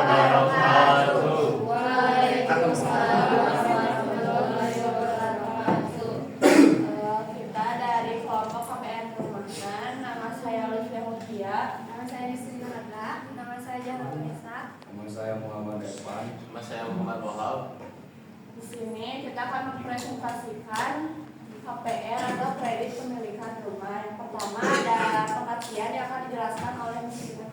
wabarakatuh. Waalaikumsalam warahmatullahi wabarakatuh. Kita dari kelompok KPR Rumahan. Nama saya Lutfi Mutia. Nama saya Yusri Nurada. Nama saya Jahra Unesa. Nama saya Muhammad Irfan. Nama saya Muhammad Wahab. Di sini kita akan mempresentasikan KPR atau kredit pemilikan rumah. Yang pertama ada pengertian yang akan dijelaskan oleh Muslim.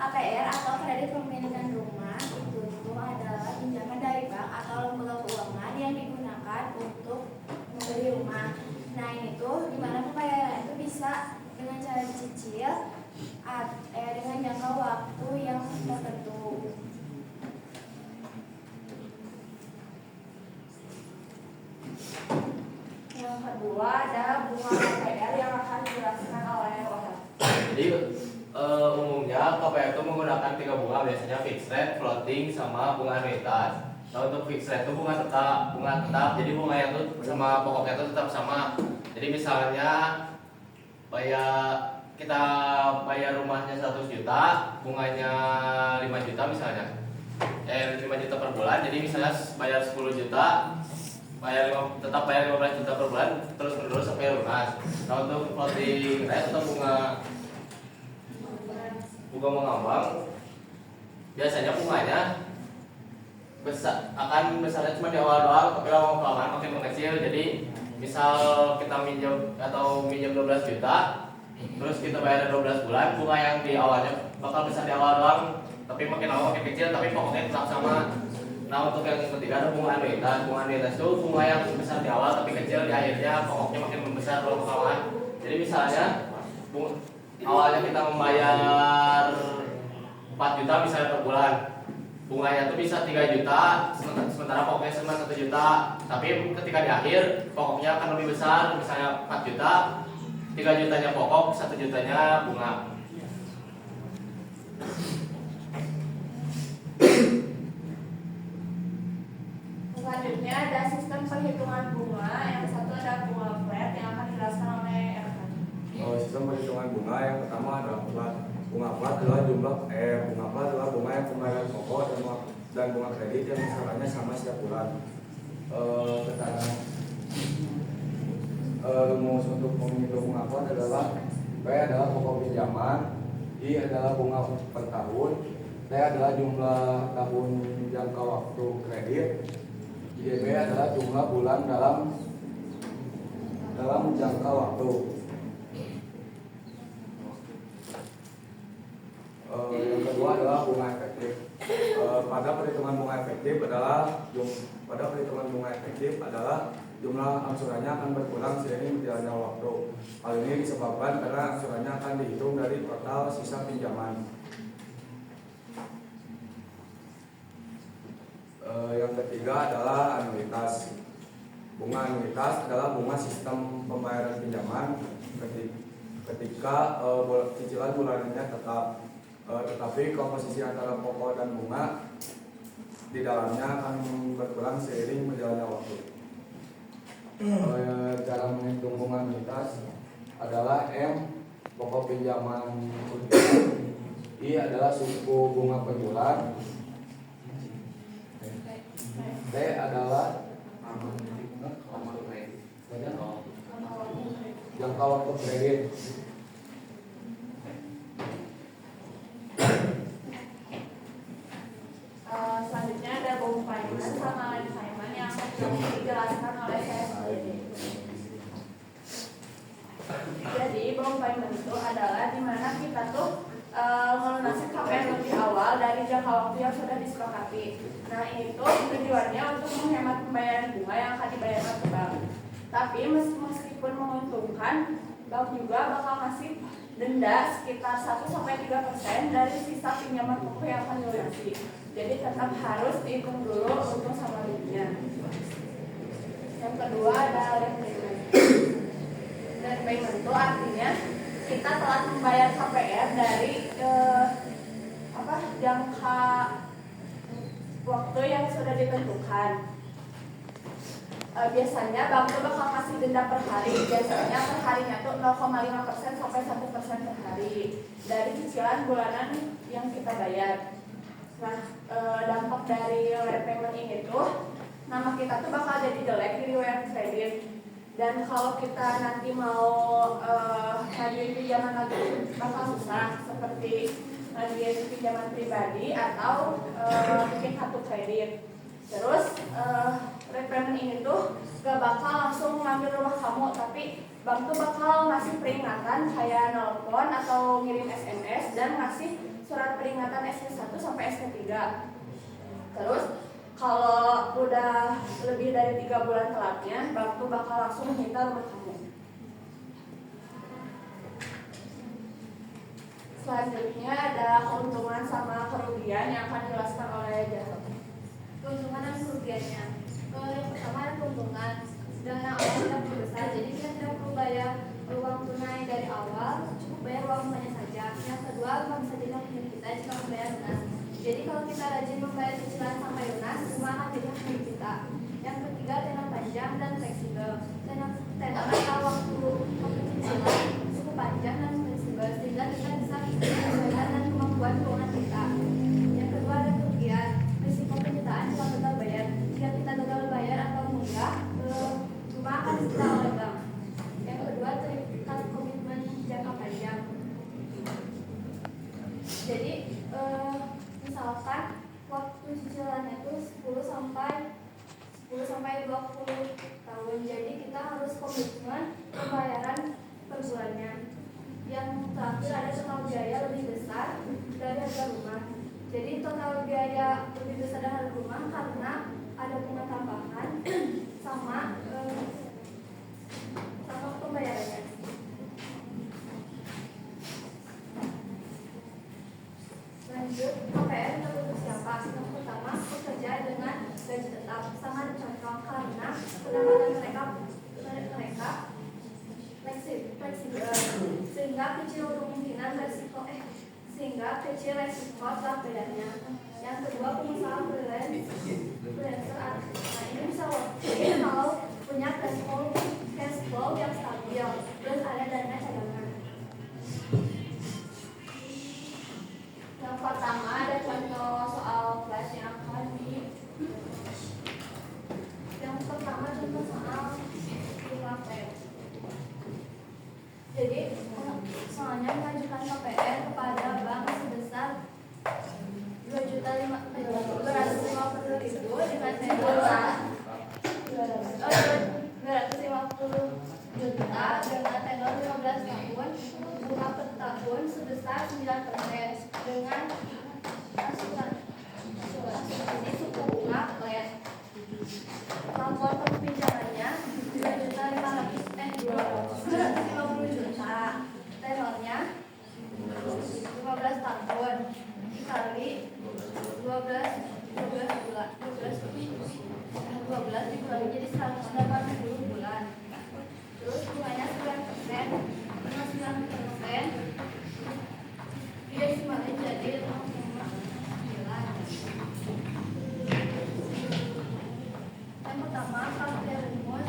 KPR atau kredit pemilikan rumah itu adalah pinjaman dari bank atau lembaga keuangan yang digunakan untuk membeli rumah. Nah, ini tuh dimana pembayaran itu bisa dengan cara dicicil dengan jangka waktu yang tertentu. Yang kedua ada bunga KPR yang akan dijelaskan oleh Wahab. Jadi umumnya KPR itu menggunakan 3 bunga, biasanya fixed rate, floating, sama bunga anuitas. Nah, untuk fixed rate itu bunga tetap. Jadi bunganya itu sama pokoknya itu tetap sama. Jadi misalnya kita bayar rumahnya 100 juta, bunganya 5 juta misalnya. 5 juta per bulan. Jadi misalnya bayar 10 juta, tetap bayar 15 juta per bulan terus menerus sampai lunas. Nah, untuk floating rate atau bunga mengambang, biasanya bunganya besarnya cuma di awal doang, tapi lama-kelamaan makin mengecil. Jadi misal kita minjem 12 juta, terus kita bayar 12 bulan, bunga yang di awalnya bakal besar di awal doang, tapi makin lama makin kecil, tapi pokoknya tetap sama. Nah, untuk yang ketiga ada bunga anuitas. Bunga anuitas itu bunga yang besar di awal tapi kecil di akhirnya, pokoknya makin membesar lama-kelamaan. Jadi misalnya awalnya kita membayar 4 juta misalnya per bulan, bunganya itu bisa 3 juta, sementara pokoknya cuma 1 juta. Tapi ketika di akhir pokoknya akan lebih besar, misalnya 4 juta, 3 jutanya pokok, 1 jutanya bunga. Selanjutnya ada sistem perhitungan bunga. Yang satu ada bunga flat yang akan dijelaskan oleh Erhan. Sistem perhitungan bunga yang pertama adalah flat. Bunga flat adalah bunga yang pembayaran pokok dan bunga kredit yang besarannya sama setiap bulan. Rumus untuk menghitung bunga flat adalah P adalah pokok pinjaman, I adalah bunga per tahun, T adalah jumlah tahun jangka waktu kredit, IDB adalah jumlah bulan dalam jangka waktu. Yang kedua adalah bunga efektif. Pada perhitungan bunga efektif adalah jumlah angsurannya akan berkurang seiring berjalannya waktu. Hal ini disebabkan karena angsurannya akan dihitung dari total sisa pinjaman. Yang ketiga adalah anuitas. Bunga anuitas adalah bunga sistem pembayaran pinjaman ketika cicilan bulanannya tetap, tetapi komposisi antara pokok dan bunga di dalamnya akan berkurang seiring berjalannya waktu. Cara menghitung bunga anuitas adalah M pokok pinjaman, I adalah suku bunga per bulan, T adalah jangka waktu kredit. Selanjutnya ada bond finance sama land finance yang akan dijelaskan oleh saya sendiri. Jadi bond finance itu adalah dimana kita tuh melunasi KPR lebih awal dari jangka waktu yang sudah disepakati. Nah, ini tuh tujuannya untuk menghemat pembayaran bunga yang akan dibayarkan ke bank. Tapi meskipun menguntungkan, bank juga bakal ngasih denda sekitar 1-3% dari sisa pinjaman pokok yang akan dilunasi. Jadi tetap harus dihitung dulu untung sama ruginya. Yang kedua ada late payment. Late payment itu artinya kita telah membayar KPR dari jangka waktu yang sudah ditentukan. Biasanya bank tuh bakal kasih denda per hari. Biasanya per harinya tuh 0,5% sampai 1% per hari dari cicilan bulanan yang kita bayar. Nah, dampak dari late payment ini tuh nama kita tuh bakal jadi jelek di riwayat kredit. Dan kalau kita nanti mau ngajuin pinjaman lagi bakal susah, seperti ngajuin pinjaman pribadi atau bikin kartu kredit. Terus late payment ini tuh gak bakal langsung ngambil rumah kamu, tapi bank tuh bakal ngasih peringatan kayak nelpon atau ngirim SMS dan ngasih surat peringatan SP1 sampai SP3. Terus kalau udah lebih dari 3 bulan telatnya, bank tuh bakal langsung minta rumah kamu. Selanjutnya ada keuntungan sama kerugian yang akan dijelaskan oleh Jarod. Keuntungan dan kerugiannya. Yang pertama ada keuntungan. Dana awal tidak perlu besar, jadi kita tidak perlu bayar uang tunai dari awal, cukup bayar uang bunganya saja. Yang kedua, bank bisa jadi milik kita jika membayar lunas. Jadi kalau kita rajin membayar cicilan sampai lunas, rumah akan jadi milik kita. Yang ketiga, tenor panjang dan fleksibel. Tenor atau waktu cicilan cukup panjang dan fleksibel sehingga kita bisa menyesuaikan dengan kemampuan keuangan kita. Yang kedua ada kerugian, risiko penyitaan jika gagal bayar. Jika kita gagal bayar atau enggak, rumah akan disita oleh bank. Yang kedua terikat komitmen jangka panjang. Jadi misalkan waktu cicilannya itu 10 sampai 20 tahun. Jadi kita harus komitmen pembayaran per bulannya. Yang terakhir ada total biaya lebih besar dari harga rumah. Jadi total biaya lebih besar dari harga rumah karena ada bunga tambahan sama pembayarannya. Lanjut, KPR untuk siapa? Yang pertama, pekerja dengan gaji tetap. Sangat contoh karena pendapatan mereka fleksibel sehingga kecil kemungkinan resiko telah bayarnya. Yang kedua, pengusaha freelancer. Nah, ini bisa kalau punya cash flow yang stabil, terus ada dana cadangan. Yang pertama ada contoh soal flash yang akan Yang pertama contoh soal KPR. Jadi soalnya mengajukan KPR kepada bank sebesar 2.250.000 dengan tenor 250 juta dengan tenor 15 tahun, bunga per tahun sebesar 9% dengan asuransi suku bunga flat. Kemampuan pinjamannya 250 juta, tenornya 15 tahun dikali 12 dikurangi jadi 180 bulan. Terus bunganya 9%, dengan 9% didesimalin jadi 0,9. Yang pertama pakai rumus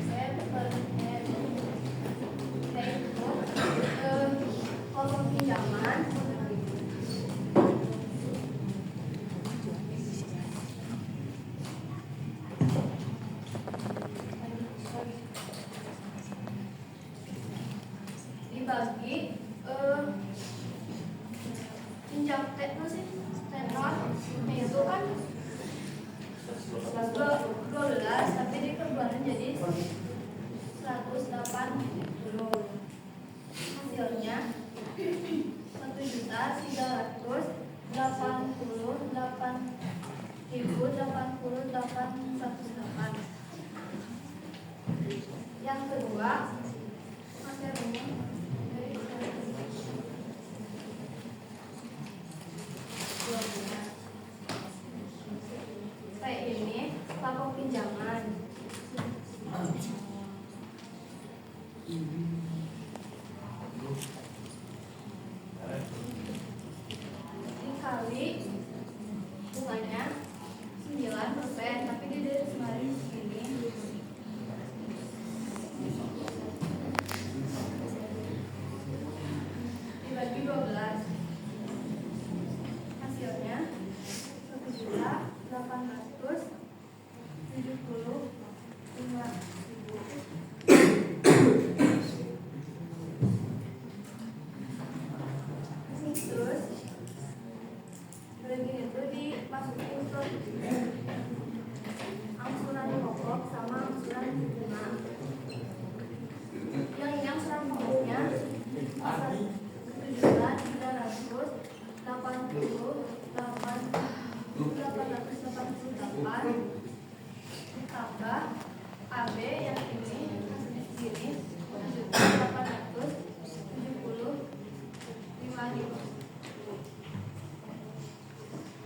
M/N, yaitu kolom pinjaman dibagi tenor itu kan 12 tapi diperbulan jadi 180. Hasilnya 1.388.108. Yang kedua pakai rumus P ini pokok pinjaman dikali bunganya 9%, tapi dia dari kemarin segini dibagi 12. Hasilnya 1.875.000. Terus berarti itu dimasukin ke angsuran pokok sama angsuran bunga. Yang ini angsuran pokoknya 7.388 ditambah AB yang ini segini 7.875.000.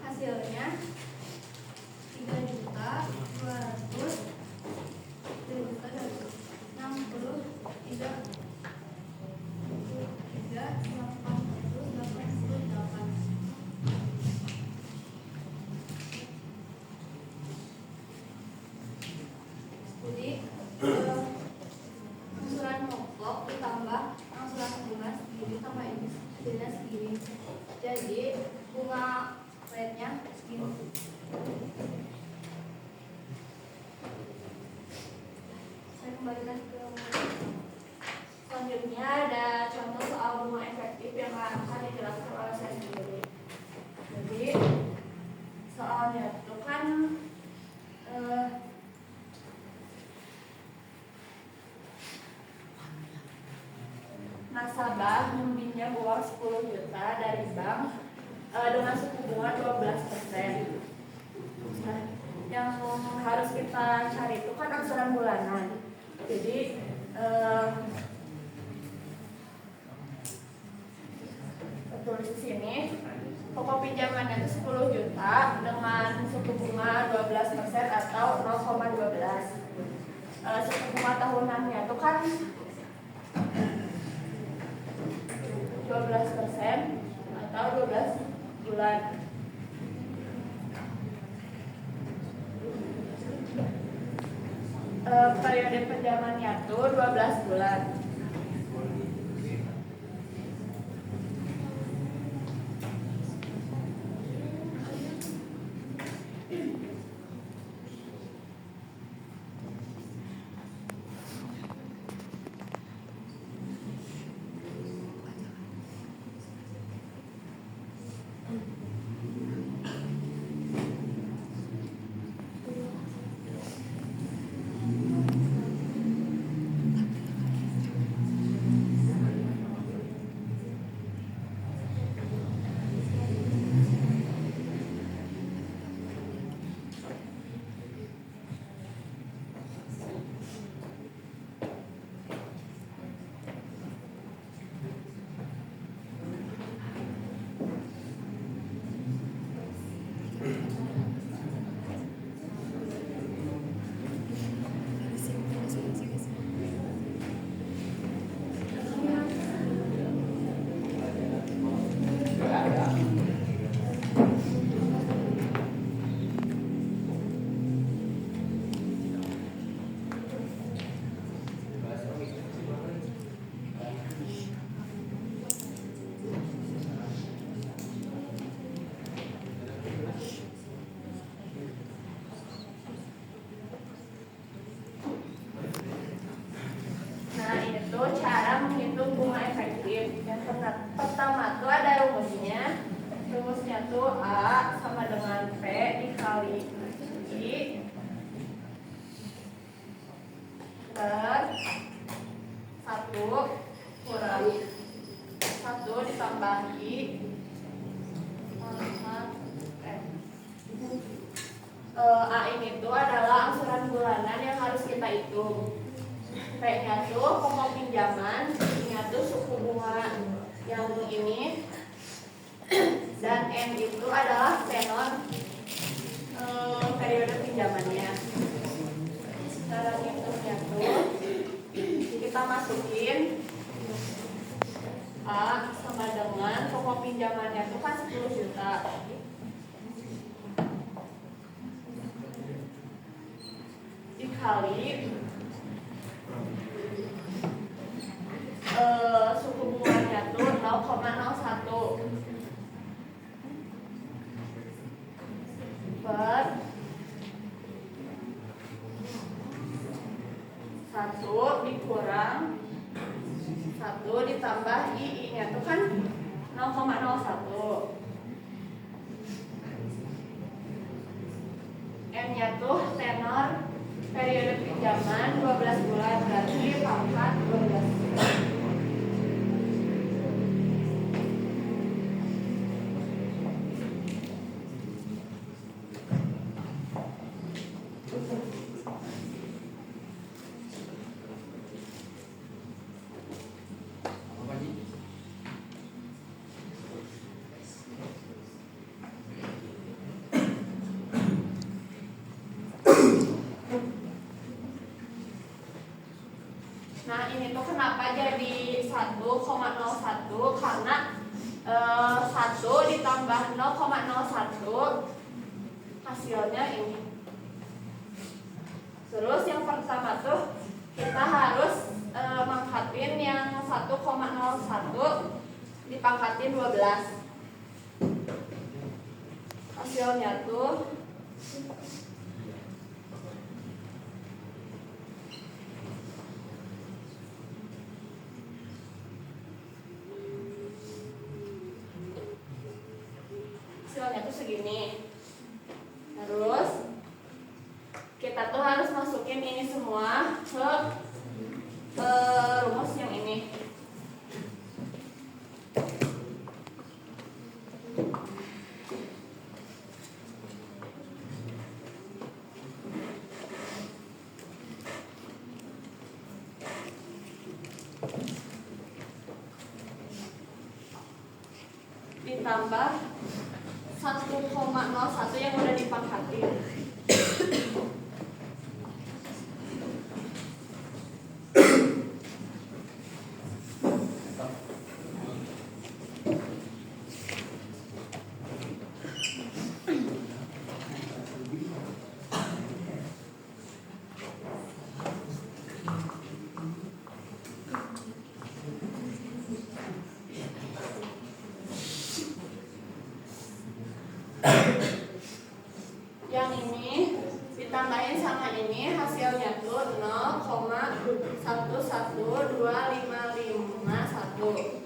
Hasilnya 3.863.8. Jadi angsuran pokok ditambah angsuran bunga segini sama ini hasilnya segini. Jadi bunga rate-nya segini. Saya kembalikan ke selanjutnya ada contoh soal bunga efektif yang akan dijelaskan oleh saya sendiri. Jadi soalnya itu kan nasabah meminjam uang 10 juta dari bank dengan suku bunga 12%. Nah, yang harus kita cari itu kan angsuran bulanan. Jadi tulis di sini pokok pinjamannya itu 10 juta dengan suku bunga 12% atau 0,12. Suku bunga tahunannya itu kan 12% atau 12 bulan. Periode pinjamannya itu 12 bulan. Cara menghitung bunga efektif. Yang pertama tuh ada rumusnya. Rumusnya tuh A sama dengan P dikali I per 1 kurang 1 ditambah I A ini tuh adalah angsuran bulanan yang harus kita hitung. P-nya tuh pokok pinjaman, I-nya tuh suku bunga yang ini, dan N itu adalah tenor periode pinjamannya. Cara ngitungnya tuh kita masukin A sama dengan pokok pinjamannya tuh kan 10 juta. Dikali suku bunganya tuh 0,12. 0,01 per 1 dikurang 1 ditambah II nya itu kan 0,01. M nya tuh tenor periode pinjaman 12 bulan, berarti pangkat 12 bulan. Nah ini tuh kenapa jadi 1,01 karena 1 ditambah 0,01 hasilnya ini. Terus yang pertama tuh kita harus mangkatin yang 1,01 dipangkatin 12. Hasilnya tuh segini. Terus kita tuh harus masukin ini semua ke rumus yang ini. Ditambah 1,01 yang udah dipangkatin. Yang ini ditambahin sama ini hasilnya tuh 0,112551.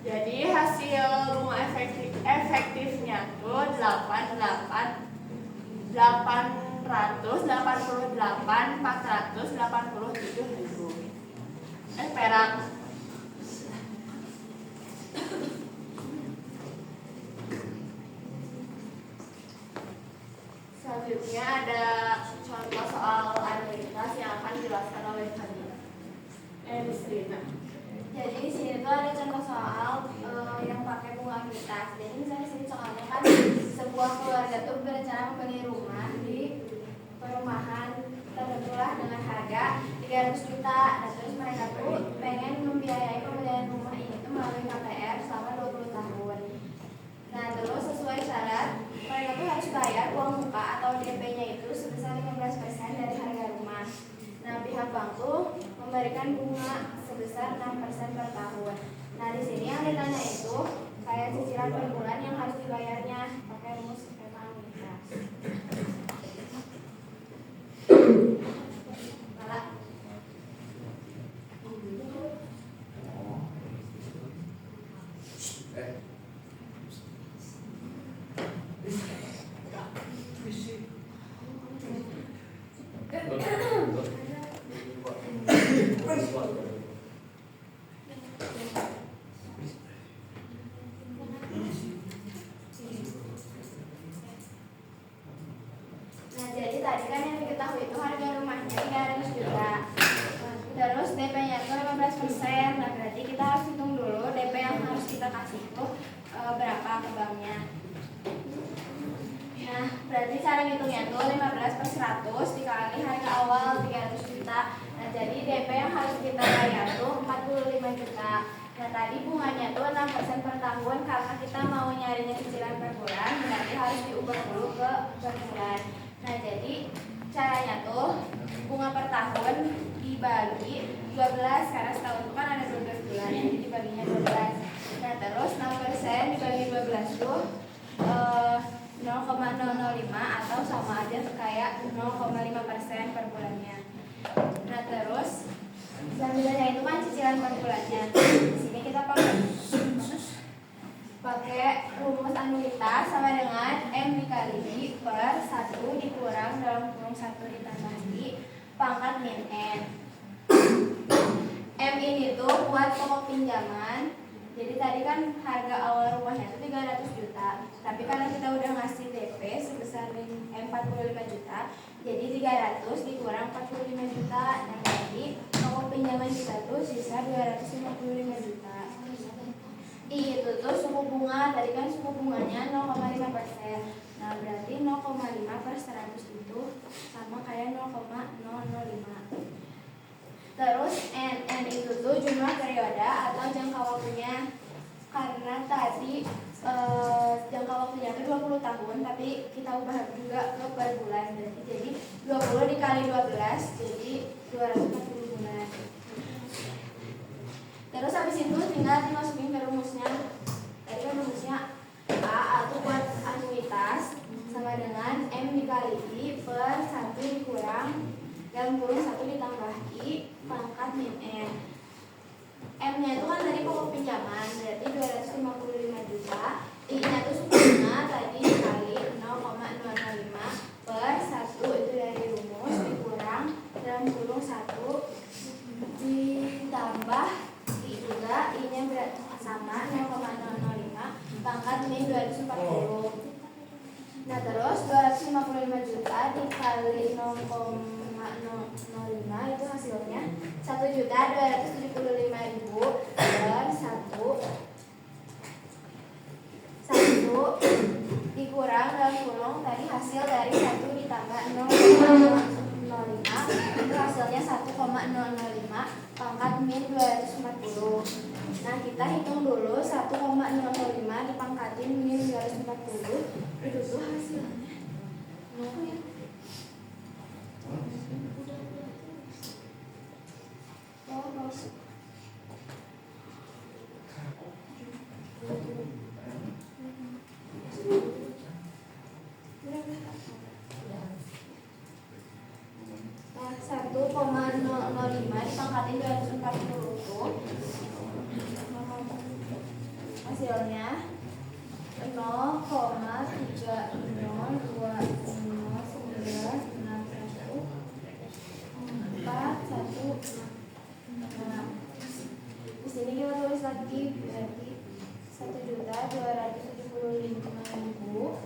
Jadi hasil rumah efektifnya tuh 888.487.000 perak. Selanjutnya ada contoh soal analitas yang akan dijelaskan oleh Fadila. Rina. Jadi di sini tuh ada contoh soal yang pakai bunga aktivitas. Jadi misalnya di sini soalnya kan sebuah keluarga tuh berencana membeli rumah di perumahan tertentulah dengan harga 300 juta. Nah terus mereka tuh pengen membiayai pembelian rumah ini tuh melalui KPR selama 20 tahun. Nah terus sesuai syarat mereka tuh harus bayar uang muka atau DP-nya itu sebesar 15% dari harga rumah. Nah pihak bank tuh memberikan bunga sebesar 6% per tahun. Nah di sini yang ditanya itu kayak cicilan per bulan yang harus dibayarnya pakai rumus skema aktivitas. Nah jadi tadi kan yang diketahui itu harga rumahnya 300 juta. Terus DP-nya itu 15%. Nah berarti kita harus Berarti cara ngitungnya tuh 15/100 dikali harga awal 300 juta. Nah, jadi DP yang harus kita bayar tuh 45 juta. Nah, tadi bunganya tuh 6% per tahun karena kita mau nyarinya cicilan per bulan, berarti harus diubah dulu ke per bulan. Nah, jadi caranya tuh bunga per tahun dibagi 12 karena setahun itu kan ada 12 bulan, jadi dibaginya 12. Nah, terus 6% dibagi 12 tuh 0,005 atau sama aja kayak 0,5% per bulannya. Nah, terus selanjutnya itu kan cicilan per bulannya. Di sini kita pakai rumus anuitas sama dengan M dikali per 1 dikurang dalam kurung 1 ditambahi pangkat min N. M ini tuh buat pokok pinjaman. Jadi tadi kan harga awal rumahnya itu 300 juta. Tapi karena kita udah ngasih DP sebesar 45 juta, jadi 300 dikurang 45 juta. Nah, jadi pokok pinjaman kita tuh sisa 255 juta. Itu tuh suku bunga, tadi kan suku bunganya 0,5%. Nah, berarti 0,5/100 itu sama kayak 0,005. Terus N itu tuh jumlah periode atau jangka waktunya. Karena tadi jangka waktunya itu 20 tahun, tapi kita ubah juga ke per bulan. Berarti jadi 20 dikali 12, jadi 240 bulan. Terus habis itu tinggal dimasukin ke rumusnya. Tadi kan rumusnya A itu buat anuitas sama dengan M dikali I per 1 dikurang dalam kurung 1 ditambahi pangkat min N. M-nya itu kan tadi pokok pinjaman, berarti 255 juta. I-nya itu suku bunga tadi dikali 0,005 per 1 itu dari rumus dikurang dalam kurung 1 ditambah I juga, I-nya berarti sama 0,005 pangkat min 240. Nah, terus 255 juta dikali 0,005 itu hasilnya 1.275.000 per 1 dikurang dalam kurung tadi hasil dari 1 ditambah 0,005 itu hasilnya 1,005 pangkat min 240. Nah, kita hitung dulu 1,005 dipangkatin min 240 itu tuh hasilnya Nah, 1,005 dipangkatin 240 itu hasilnya 0,30294141. Nah, di sini kita tulis lagi berarti 1.275.000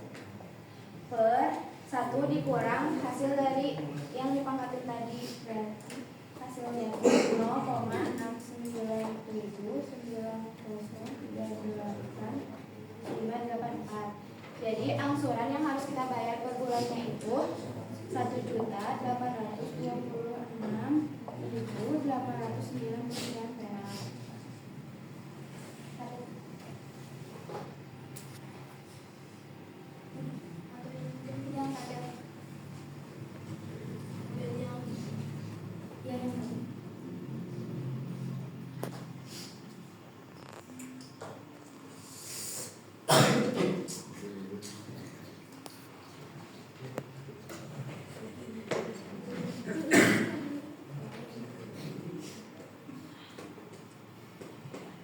per 1 dikurang hasil dari yang dipangkatin tadi, berarti hasilnya 0,693938. Jadi angsuran yang harus kita bayar per bulannya itu 1.826.899 perak.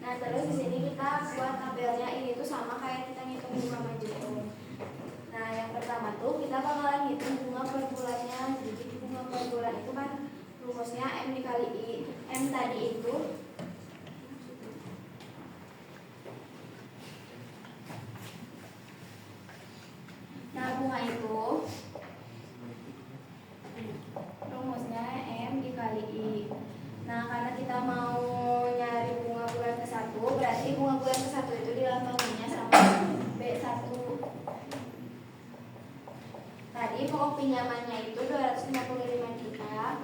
Nah, terus di sini kita buat tabelnya. Ini tuh sama kayak kita ngitung bunga maju. Nah, yang pertama tuh kita bakalan ngitung bunga per bulannya. Jadi bunga per bulan itu kan rumusnya M dikali I. M tadi itu bunga itu rumusnya M dikali I. Nah, karena kita mau nyari bunga bulan ke-1, berarti bunga bulan ke-1 itu dilambangnya sama B1. pokok pinjamannya itu 255 juta.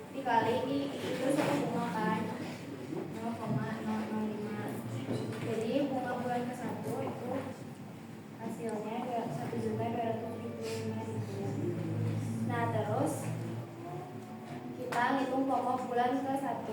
Dikali itu satu bunga kan 0,005. Jadi bunga bulan ke-1 itu hasilnya 1.275.000. Nah terus kita hitung pokok bulan ke-1.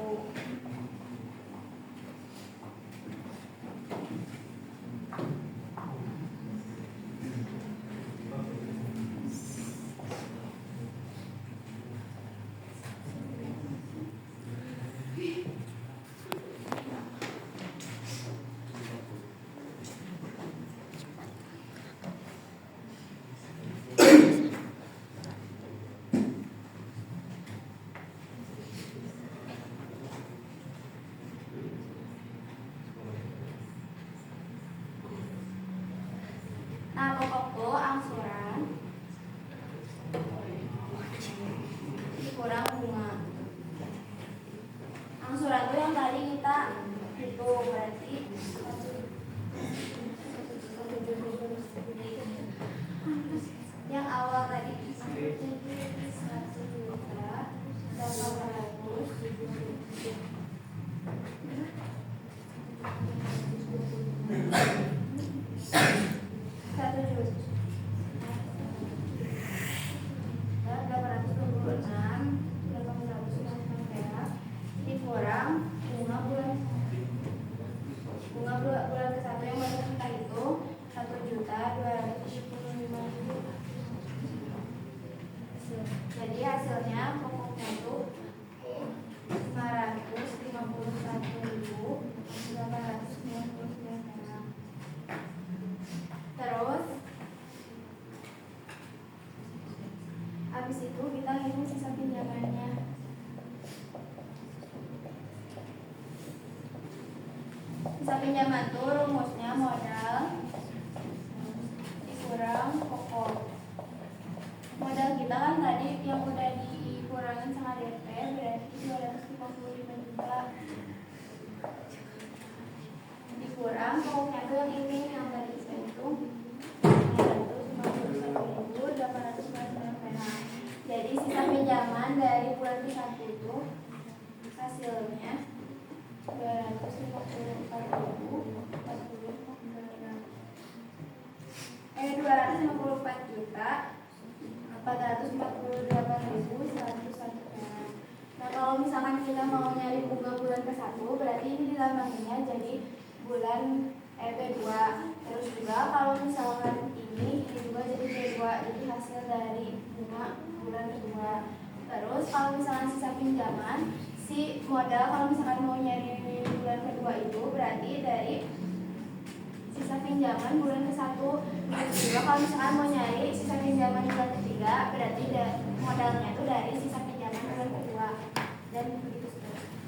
Nah, pokok tuh angsuran dikurang bunga. Angsuran tuh yang tadi kita hitung berarti yang awal tadi 1.826.896 dikurang bunga bulan ke-1 yang baru kita hitung 1.275.000. Jadi hasilnya pokoknya itu 551.899. Terus habis itu kita hitung sisa pinjamannya. Sisa pinjaman itu rumusnya modal dikurang pokok. Modal kita kan tadi yang udah dikurangin sama DP berarti 255 juta. Dikurang pokoknya itu yang ini yang tadi saya hitung 551.899. Jadi sisa pinjaman dari bulan ke-1 itu hasilnya 254 juta 448.101 perak. Nah kalau misalkan kita mau nyari bunga bulan ke-1 berarti ini ditambahinnya jadi bulan B2. Terus juga kalau misalkan ini juga jadi B2, jadi hasil dari bunga bulan kedua. Terus kalau misalkan sisa pinjaman, si modal kalau misalkan mau nyari bulan kedua itu berarti dari sisa pinjaman bulan ke-1. Terus juga kalau misalkan mau nyari sisa pinjaman bulan ketiga berarti modalnya itu dari sisa pinjaman bulan kedua dan begitu seterusnya.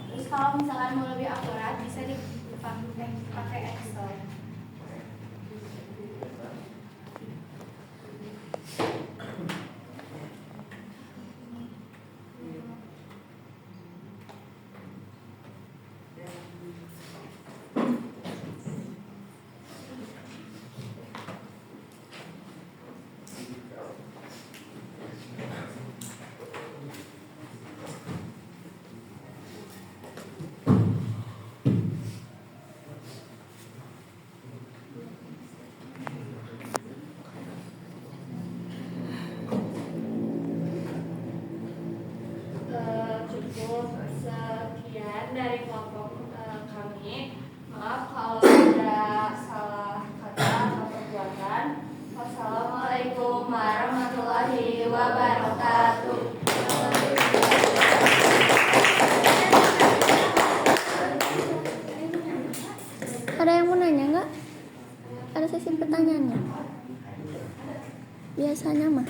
Terus kalau misalkan mau lebih akurat bisa pakai Excel. Cukup sekian dari kelompok kami. Maaf kalau ada salah kata atau perbuatan. Wassalamualaikum warahmatullahi wabarakatuh. Ada yang mau nanya nggak? Ada sesi pertanyaannya? Biasanya mah.